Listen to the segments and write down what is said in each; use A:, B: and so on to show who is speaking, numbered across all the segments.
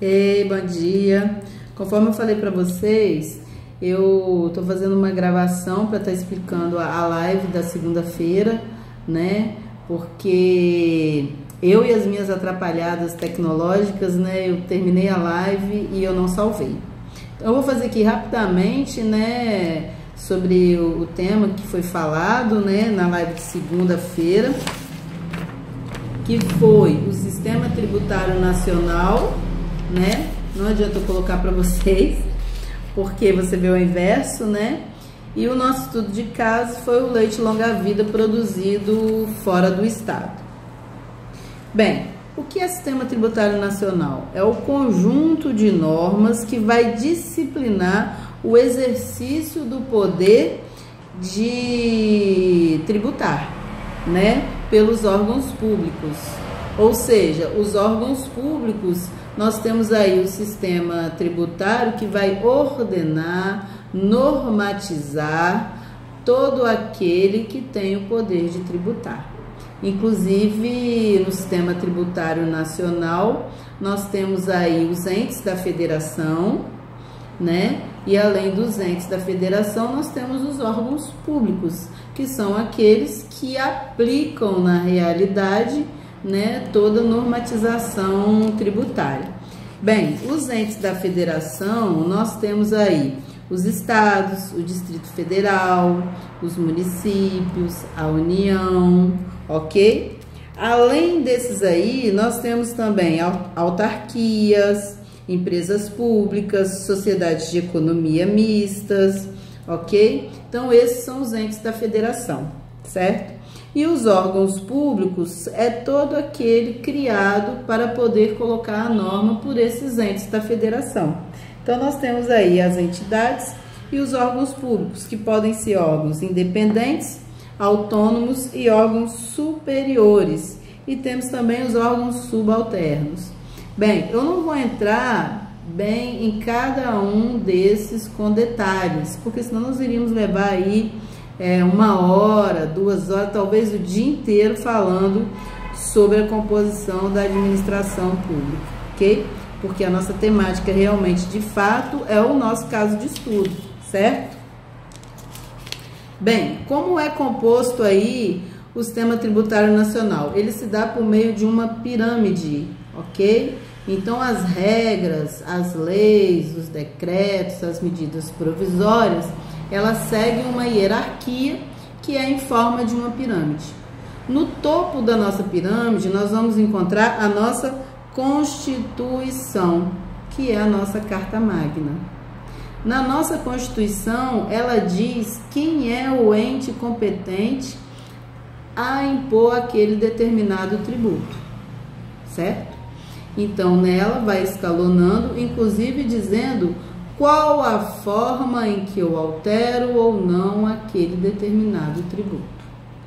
A: Ei, bom dia. Conforme eu falei para vocês, eu tô fazendo uma gravação para estar explicando a live da segunda-feira, né? Porque eu e as minhas atrapalhadas tecnológicas, né? Eu terminei a live e eu não salvei. Então, eu vou fazer aqui rapidamente, né? Sobre o tema que foi falado, né? Na live de segunda-feira, que foi o Sistema Tributário Nacional, né? Não adianta eu colocar para vocês, porque você vê o inverso, né? E o nosso estudo de caso foi o leite longa-vida produzido fora do estado. Bem, o que é Sistema Tributário Nacional? É o conjunto de normas que vai disciplinar o exercício do poder de tributar, né? Pelos órgãos públicos. Ou seja, os órgãos públicos, nós temos aí o sistema tributário que vai ordenar, normatizar todo aquele que tem o poder de tributar. Inclusive, no sistema tributário nacional, nós temos aí os entes da federação, né? E além dos entes da federação, nós temos os órgãos públicos, que são aqueles que aplicam na realidade, né, toda a normatização tributária. Bem, os entes da federação, nós temos aí os estados, o Distrito Federal, os municípios, a União, ok? Além desses aí, nós temos também autarquias, empresas públicas, sociedades de economia mistas, ok? Então, esses são os entes da federação, certo? E os órgãos públicos é todo aquele criado para poder colocar a norma por esses entes da federação. Então, nós temos aí as entidades e os órgãos públicos, que podem ser órgãos independentes, autônomos e órgãos superiores. E temos também os órgãos subalternos. Bem, eu não vou entrar bem em cada um desses com detalhes, porque senão nós iríamos levar aí 1 hora, 2 horas, talvez o dia inteiro falando sobre a composição da administração pública, ok? Porque a nossa temática realmente, de fato, é o nosso caso de estudo, certo? Bem, como é composto aí o Sistema Tributário Nacional? Ele se dá por meio de uma pirâmide, ok? Então, as regras, as leis, os decretos, as medidas provisórias, elas seguem uma hierarquia que é em forma de uma pirâmide. No topo da nossa pirâmide, nós vamos encontrar a nossa Constituição, que é a nossa Carta Magna. Na nossa Constituição, ela diz quem é o ente competente a impor aquele determinado tributo, certo? Então, nela vai escalonando, inclusive dizendo qual a forma em que eu altero ou não aquele determinado tributo,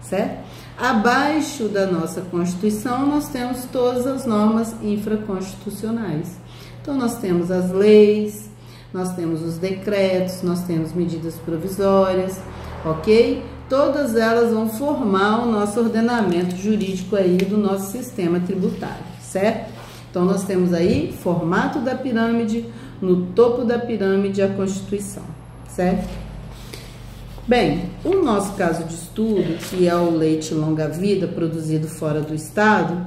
A: certo? Abaixo da nossa Constituição, nós temos todas as normas infraconstitucionais. Então, nós temos as leis, nós temos os decretos, nós temos medidas provisórias, ok? Todas elas vão formar o nosso ordenamento jurídico aí do nosso sistema tributário, certo? Então, nós temos aí formato da pirâmide, no topo da pirâmide a Constituição, certo? Bem, o nosso caso de estudo, que é o leite longa-vida produzido fora do estado,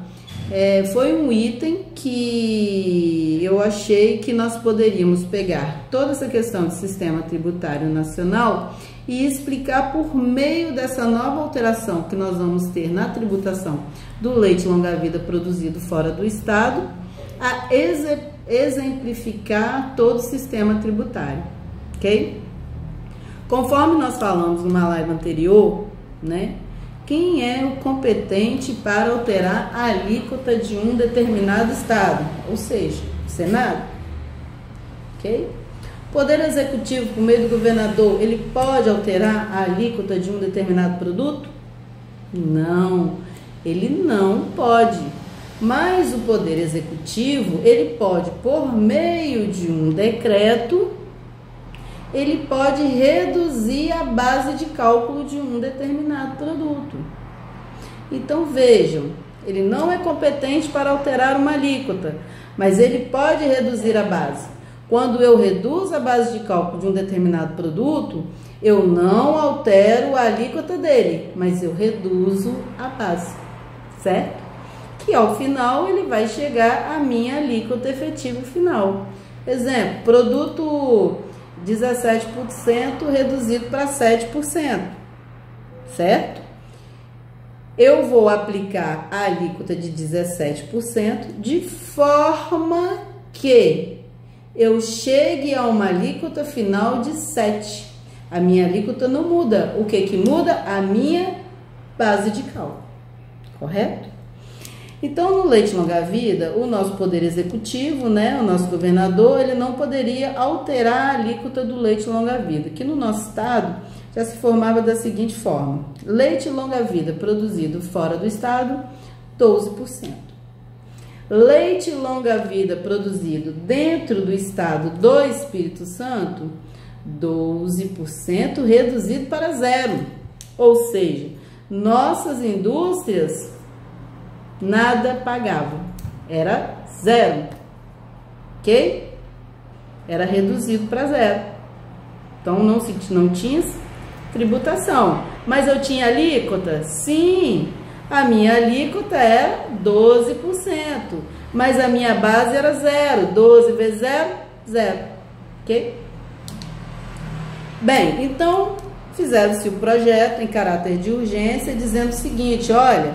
A: foi um item que eu achei que nós poderíamos pegar toda essa questão de sistema tributário nacional e explicar por meio dessa nova alteração que nós vamos ter na tributação do leite longa-vida produzido fora do estado, a exemplificar todo o sistema tributário, ok? Conforme nós falamos numa live anterior, né? Quem é o competente para alterar a alíquota de um determinado estado? Ou seja, o Senado, ok? O Poder Executivo, por meio do governador, ele pode alterar a alíquota de um determinado produto? Não, ele não pode. Mas o Poder Executivo, ele pode, por meio de um decreto, ele pode reduzir a base de cálculo de um determinado produto. Então, vejam, ele não é competente para alterar uma alíquota, mas ele pode reduzir a base. Quando eu reduzo a base de cálculo de um determinado produto, eu não altero a alíquota dele, mas eu reduzo a base, certo? Que ao final ele vai chegar à minha alíquota efetiva final. Exemplo, produto 17% reduzido para 7%, certo? Eu vou aplicar a alíquota de 17% de forma que eu chegue a uma alíquota final de 7%. A minha alíquota não muda. O que muda? A minha base de cálculo, correto? Então, no leite longa-vida, o nosso poder executivo, né, o nosso governador, ele não poderia alterar a alíquota do leite longa-vida, que no nosso estado já se formava da seguinte forma: leite longa-vida produzido fora do estado, 12%. Leite longa-vida produzido dentro do estado do Espírito Santo, 12% reduzido para 0%. Ou seja, nossas indústrias nada pagavam, era 0%, ok? Era reduzido para 0%. Então não tinha tributação. Mas eu tinha alíquota? Sim, a minha alíquota era 12%, mas a minha base era 0%. 12 vezes 0, 0, ok? Bem, então fizeram-se o projeto em caráter de urgência, dizendo o seguinte: olha,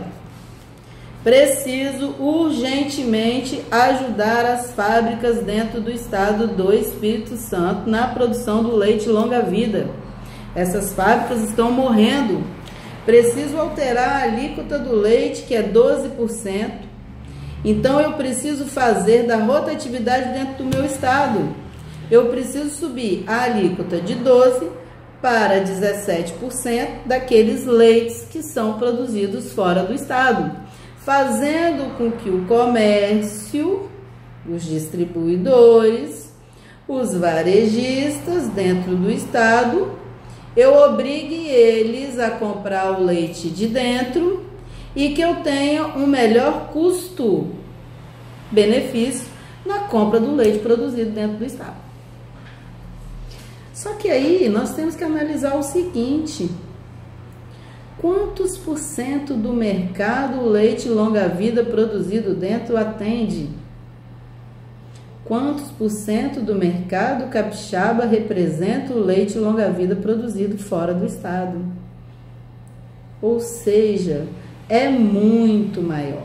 A: preciso urgentemente ajudar as fábricas dentro do estado do Espírito Santo na produção do leite longa-vida. Essas fábricas estão morrendo. Preciso alterar a alíquota do leite, que é 12%. Então, eu preciso fazer da rotatividade dentro do meu estado. Eu preciso subir a alíquota de 12% para 17% daqueles leites que são produzidos fora do estado, fazendo com que o comércio, os distribuidores, os varejistas dentro do estado, eu obrigue eles a comprar o leite de dentro e que eu tenha um melhor custo-benefício na compra do leite produzido dentro do estado. Só que aí nós temos que analisar o seguinte: quantos por cento do mercado o leite longa-vida produzido dentro atende? Quantos por cento do mercado capixaba representa o leite longa-vida produzido fora do estado? Ou seja, é muito maior.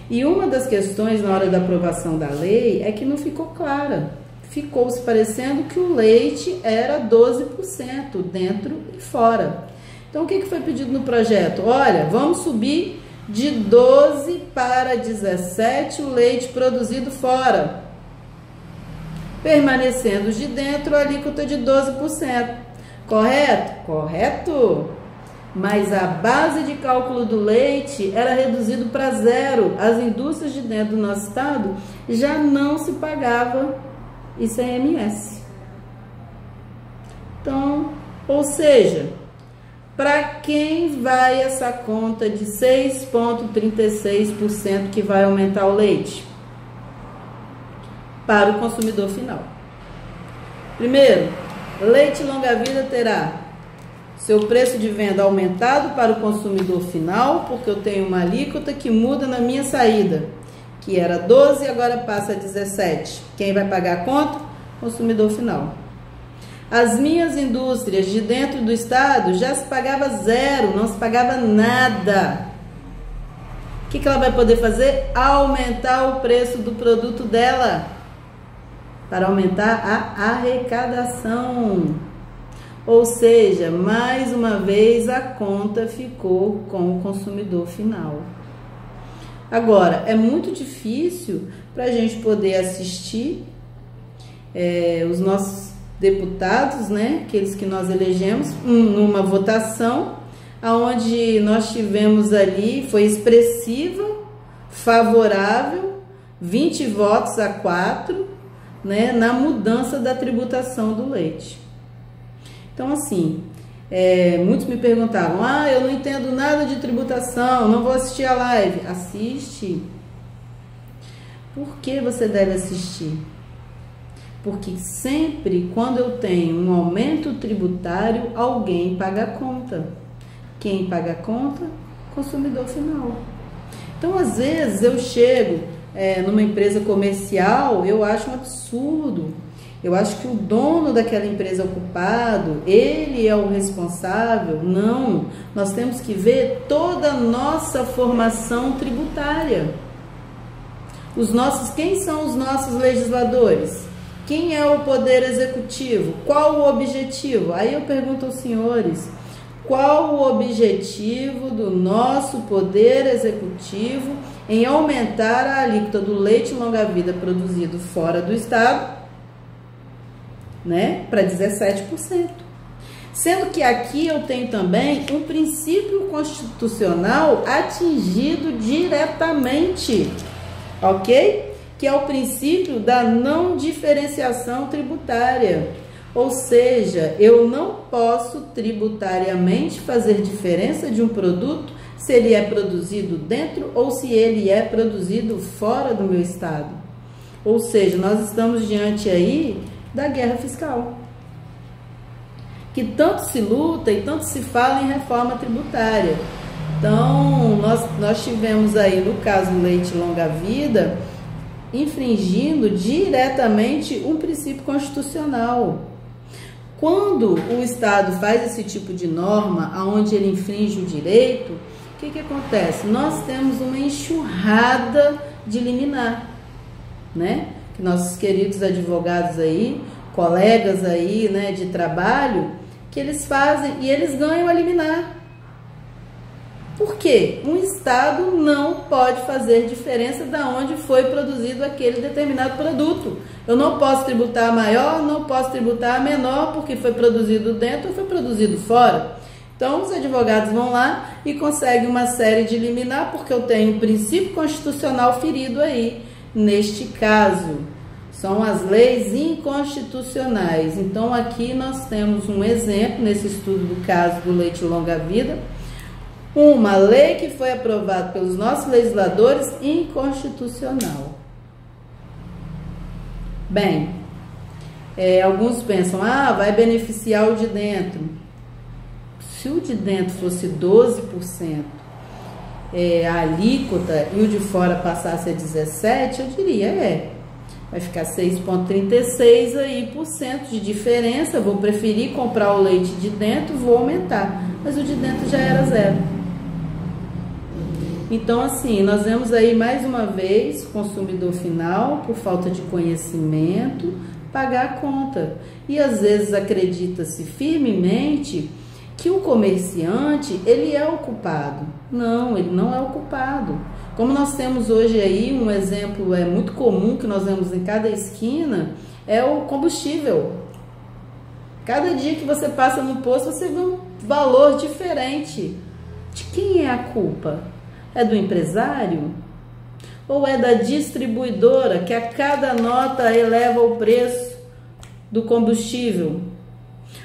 A: E uma das questões na hora da aprovação da lei é que não ficou clara. Ficou se parecendo que o leite era 12% dentro e fora. Então, o que foi pedido no projeto? Olha, vamos subir de 12 para 17 o leite produzido fora, permanecendo de dentro a alíquota de 12%. Correto? Correto. Mas a base de cálculo do leite era reduzido para 0. As indústrias de dentro do nosso estado já não se pagava ICMS. Então, ou seja, para quem vai essa conta de 6,36% que vai aumentar o leite? Para o consumidor final. Primeiro, leite longa-vida terá seu preço de venda aumentado para o consumidor final, porque eu tenho uma alíquota que muda na minha saída, que era 12 e agora passa a 17. Quem vai pagar a conta? Consumidor final. As minhas indústrias de dentro do estado já se pagava 0, não se pagava nada. O que ela vai poder fazer? Aumentar o preço do produto dela, para aumentar a arrecadação. Ou seja, mais uma vez a conta ficou com o consumidor final. Agora, é muito difícil para a gente poder assistir os nossos deputados, né, aqueles que nós elegemos, numa votação, onde nós tivemos ali, foi expressiva, favorável, 20 votos a 4, né, na mudança da tributação do leite. Então, assim, muitos me perguntavam: eu não entendo nada de tributação, não vou assistir a live. Assiste. Por que você deve assistir? Porque sempre quando eu tenho um aumento tributário, alguém paga a conta. Quem paga a conta? Consumidor final. Então, às vezes, eu chego numa empresa comercial, eu acho um absurdo. Eu acho que o dono daquela empresa é o culpado, ele é o responsável. Não, nós temos que ver toda a nossa formação tributária. Quem são os nossos legisladores? Quem é o poder executivo? Qual o objetivo? Aí eu pergunto aos senhores, qual o objetivo do nosso poder executivo em aumentar a alíquota do leite longa-vida produzido fora do estado, né, para 17%? Sendo que aqui eu tenho também um princípio constitucional atingido diretamente, ok? Que é o princípio da não diferenciação tributária. Ou seja, eu não posso tributariamente fazer diferença de um produto se ele é produzido dentro ou se ele é produzido fora do meu estado. Ou seja, nós estamos diante aí da guerra fiscal, que tanto se luta e tanto se fala em reforma tributária. Então, nós tivemos aí, no caso do leite longa-vida, infringindo diretamente um princípio constitucional. Quando o Estado faz esse tipo de norma, onde ele infringe o direito, o que acontece? Nós temos uma enxurrada de liminar, né? Que nossos queridos advogados aí, colegas aí, né, de trabalho, que eles fazem e eles ganham a liminar. Por quê? Um Estado não pode fazer diferença de onde foi produzido aquele determinado produto. Eu não posso tributar a maior, não posso tributar a menor, porque foi produzido dentro ou foi produzido fora. Então, os advogados vão lá e conseguem uma série de liminar, porque eu tenho um princípio constitucional ferido aí. Neste caso, são as leis inconstitucionais. Então, aqui nós temos um exemplo, nesse estudo do caso do leite longa-vida, uma lei que foi aprovada pelos nossos legisladores inconstitucional. Bem, alguns pensam, vai beneficiar o de dentro. Se o de dentro fosse 12%, a alíquota, e o de fora passasse a 17%, eu diria, vai ficar 6,36% aí por cento de diferença, vou preferir comprar o leite de dentro, vou aumentar. Mas o de dentro já era 0%. Então, assim, nós vemos aí mais uma vez o consumidor final, por falta de conhecimento, pagar a conta. E às vezes acredita-se firmemente que o comerciante, ele é o culpado. Não, ele não é o culpado. Como nós temos hoje aí um exemplo muito comum que nós vemos em cada esquina, é o combustível. Cada dia que você passa no posto, você vê um valor diferente. De quem é a culpa? É do empresário? Ou é da distribuidora, que a cada nota eleva o preço do combustível?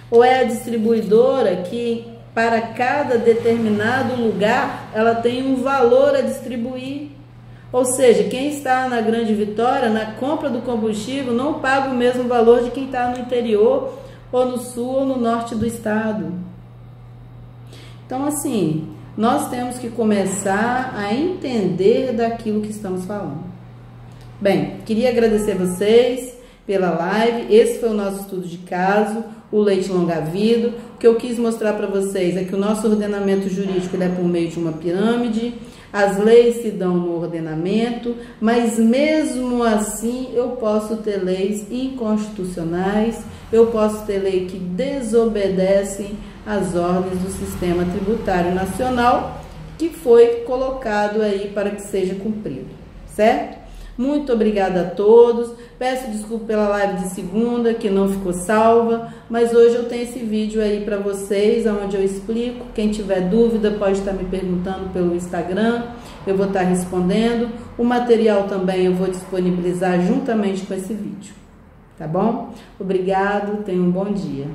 A: Ou é a distribuidora que, para cada determinado lugar, ela tem um valor a distribuir? Ou seja, quem está na Grande Vitória, na compra do combustível, não paga o mesmo valor de quem está no interior, ou no sul, ou no norte do estado. Então, assim, nós temos que começar a entender daquilo que estamos falando. Bem, queria agradecer vocês pela live. Esse foi o nosso estudo de caso, o leite longa-vida. O que eu quis mostrar para vocês é que o nosso ordenamento jurídico é por meio de uma pirâmide. As leis se dão no ordenamento, mas mesmo assim eu posso ter leis inconstitucionais, eu posso ter leis que desobedecem às ordens do sistema tributário nacional, que foi colocado aí para que seja cumprido, certo? Muito obrigada a todos. Peço desculpa pela live de segunda, que não ficou salva, mas hoje eu tenho esse vídeo aí para vocês, onde eu explico. Quem tiver dúvida pode estar me perguntando pelo Instagram, eu vou estar respondendo. O material também eu vou disponibilizar juntamente com esse vídeo, tá bom? Obrigado, tenha um bom dia.